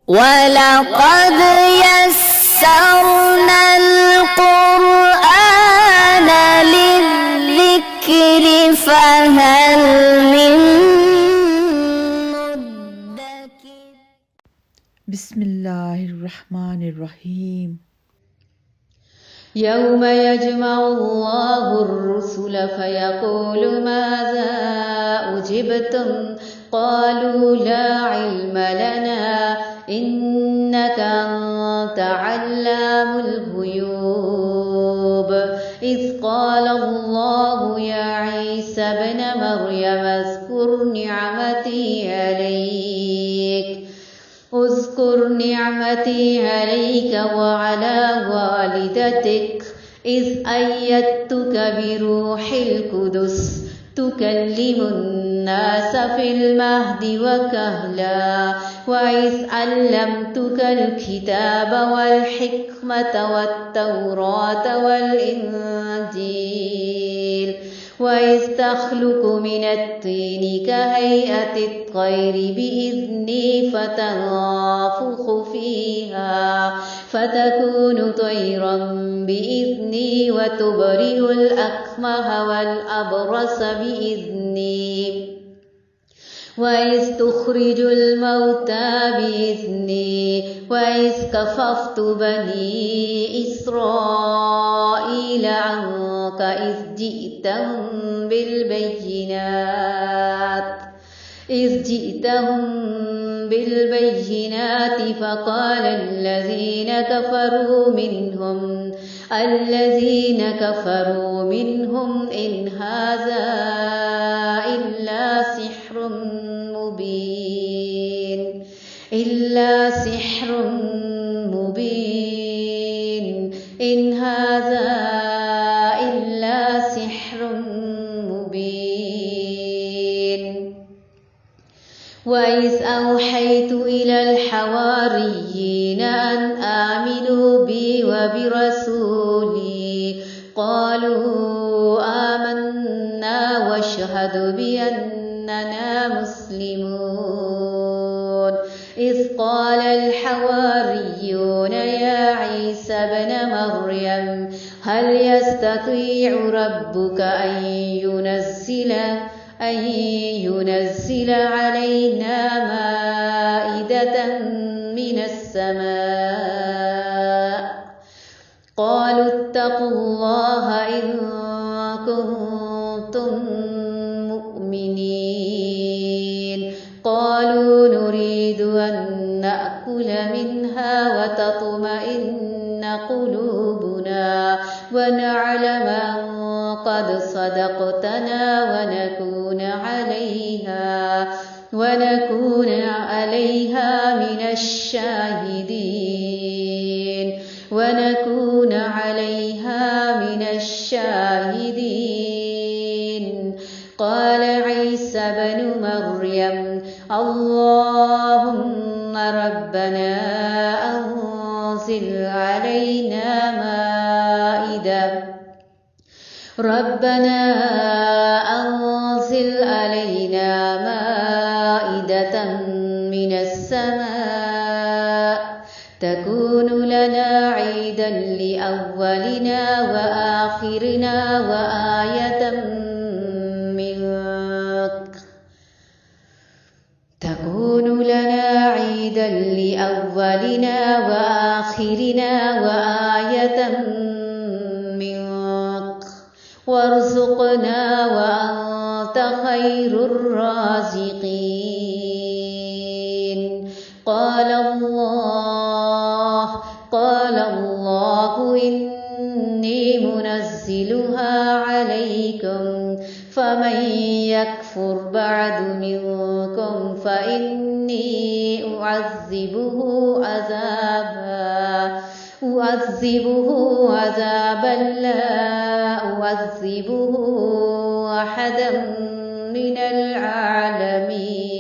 ولقد يسرنا القرآن للذكر فهل من مدكر. بسم الله الرحمن الرحيم. يوم يجمع الله الرسل فيقول ماذا أجبتم قالوا لا علم لنا إنك أنت علام الغيوب. إذ قال الله يا عيسى ابن مريم اذكر نعمتي عليك وعلى والدتك إذ أيدتك بروح القدس تكلم الناس في المهد وكهلا وإذ علمتك الكتاب والحكمة والتوراة والإنجيل وإذ تخلق من الطين كهيئة الطير بإذني فتنفخ فيها فتكون طيرا بإذني وتبرئ الأكمه والأبرص بإذني وإذ تخرج الموتى بإذني وإذ كففت بني إسرائيل عنك إذ جئتهم بالبينات فقال الذين كفروا منهم إن هذا إلا سحر مبين إن هذا إلا سحر مبين. وإذ أوحيت إلى الحواريين أن آمنوا بي وبرسولي قالوا آمنا واشهد بأننا مسلمون. إذ قال الحواريون يا عيسى ابن مريم هل يستطيع ربك أن ينزل علينا مائدة من السماء قالوا اتقوا الله إن كنتم مؤمنين. قالوا نريد أن نأكل منها وتطمئن قلوبنا ونعلم أن قد صدقتنا ونكون عليها من الشاهدين. قال عيسى بن مريم اللهم ربنا أنزل علينا مائدة من السماء تكون لنا عيدا لأولنا وآخرنا وآية منك وارزقنا وأنت خير الرازقين. قال الله إني منزلها عليكم فمن يكفر بعد منكم فإني أعذبه عذابا لا أعذبه أحدا من العالمين.